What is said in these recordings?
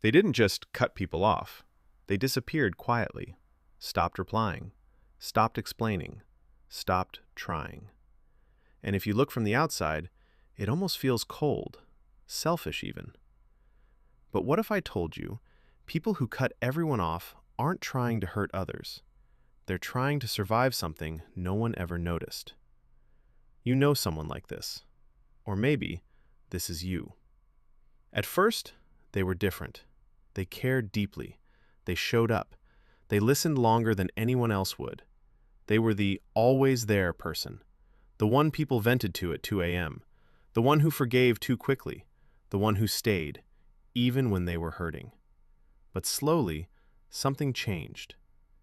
They didn't just cut people off. They disappeared quietly, stopped replying, stopped explaining, stopped trying. And if you look from the outside, it almost feels cold, selfish even. But what if I told you, people who cut everyone off aren't trying to hurt others. They're trying to survive something no one ever noticed. You know someone like this. Or maybe this is you. At first, they were different. They cared deeply. They showed up. They listened longer than anyone else would. They were the always there person, the one people vented to at 2 a.m., the one who forgave too quickly, the one who stayed, even when they were hurting. But slowly, something changed.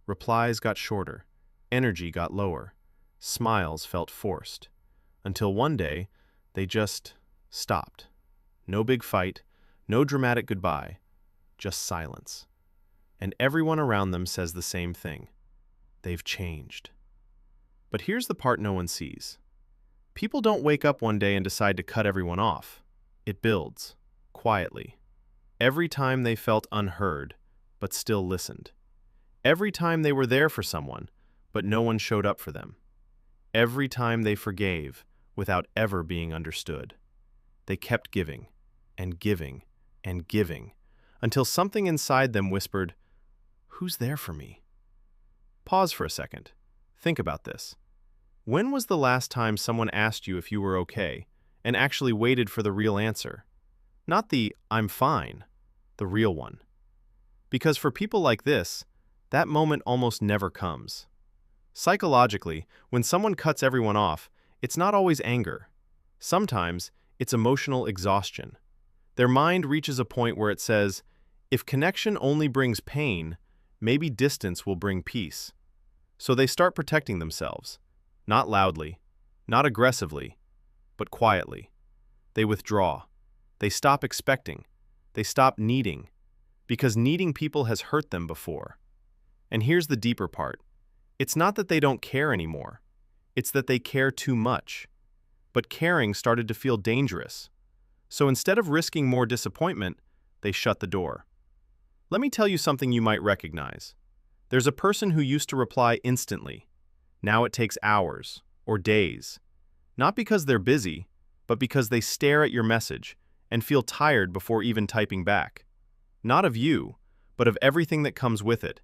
Replies got shorter, energy got lower, smiles felt forced, until one day, they just stopped. No big fight, no dramatic goodbye, just silence. And everyone around them says the same thing. They've changed. But here's the part no one sees. People don't wake up one day and decide to cut everyone off. It builds, quietly. Every time they felt unheard, but still listened. Every time they were there for someone, but no one showed up for them. Every time they forgave, without ever being understood. They kept giving, and giving, and giving, until something inside them whispered, "Who's there for me?" Pause for a second. Think about this. When was the last time someone asked you if you were okay, and actually waited for the real answer? Not the "I'm fine," the real one. Because for people like this, that moment almost never comes. Psychologically, when someone cuts everyone off, it's not always anger. Sometimes, it's emotional exhaustion. Their mind reaches a point where it says, if connection only brings pain, maybe distance will bring peace. So they start protecting themselves. Not loudly, not aggressively, but quietly. They withdraw. They stop expecting. They stop needing. Because needing people has hurt them before. And here's the deeper part. It's not that they don't care anymore. It's that they care too much. But caring started to feel dangerous. So instead of risking more disappointment, they shut the door. Let me tell you something you might recognize. There's a person who used to reply instantly. Now it takes hours or days. Not because they're busy, but because they stare at your message and feel tired before even typing back. Not of you, but of everything that comes with it.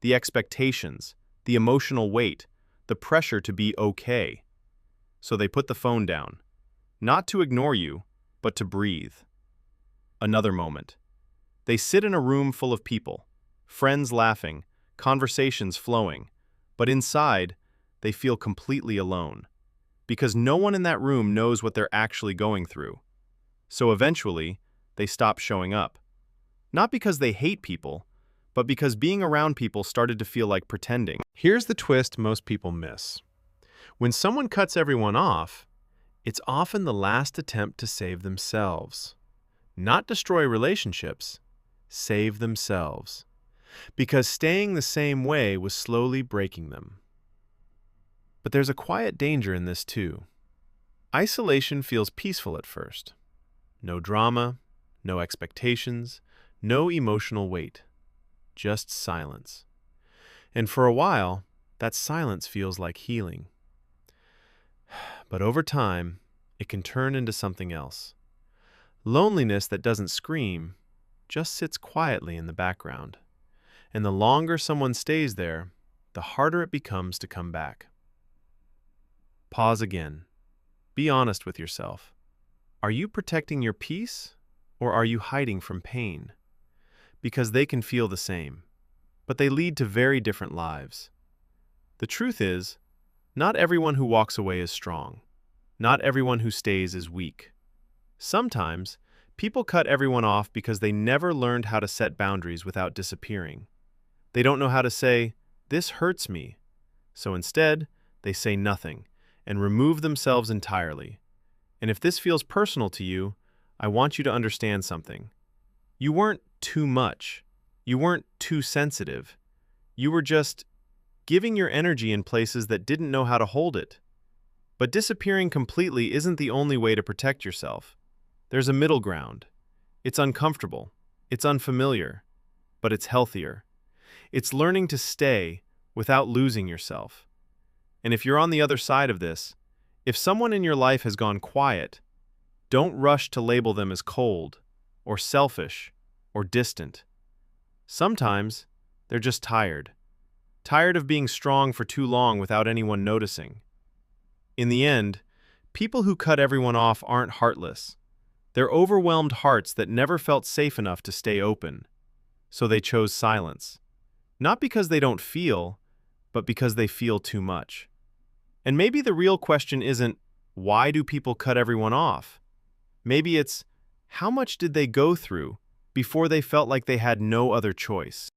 The expectations, the emotional weight, the pressure to be okay. So they put the phone down. Not to ignore you, but to breathe. Another moment. They sit in a room full of people, friends laughing, conversations flowing, but inside, they feel completely alone. Because no one in that room knows what they're actually going through. So eventually, they stop showing up. Not because they hate people, but because being around people started to feel like pretending. Here's the twist most people miss. When someone cuts everyone off, it's often the last attempt to save themselves. Not destroy relationships, save themselves. Because staying the same way was slowly breaking them. But there's a quiet danger in this too. Isolation feels peaceful at first. No drama, no expectations, no emotional weight. Just silence. And for a while, that silence feels like healing. But over time, it can turn into something else. Loneliness that doesn't scream, just sits quietly in the background. And the longer someone stays there, the harder it becomes to come back. Pause again. Be honest with yourself. Are you protecting your peace, or are you hiding from pain? Because they can feel the same, but they lead to very different lives. The truth is, not everyone who walks away is strong. Not everyone who stays is weak. Sometimes, people cut everyone off because they never learned how to set boundaries without disappearing. They don't know how to say, "This hurts me." So instead, they say nothing and remove themselves entirely. And if this feels personal to you, I want you to understand something. You weren't too much. You weren't too sensitive. You were just giving your energy in places that didn't know how to hold it. But disappearing completely isn't the only way to protect yourself. There's a middle ground. It's uncomfortable. It's unfamiliar, but it's healthier. It's learning to stay without losing yourself. And if you're on the other side of this, if someone in your life has gone quiet, don't rush to label them as cold, or selfish, or distant. Sometimes they're just tired. Tired of being strong for too long without anyone noticing. In the end, people who cut everyone off aren't heartless. They're overwhelmed hearts that never felt safe enough to stay open. So they chose silence. Not because they don't feel, but because they feel too much. And maybe the real question isn't, why do people cut everyone off? Maybe it's, how much did they go through before they felt like they had no other choice?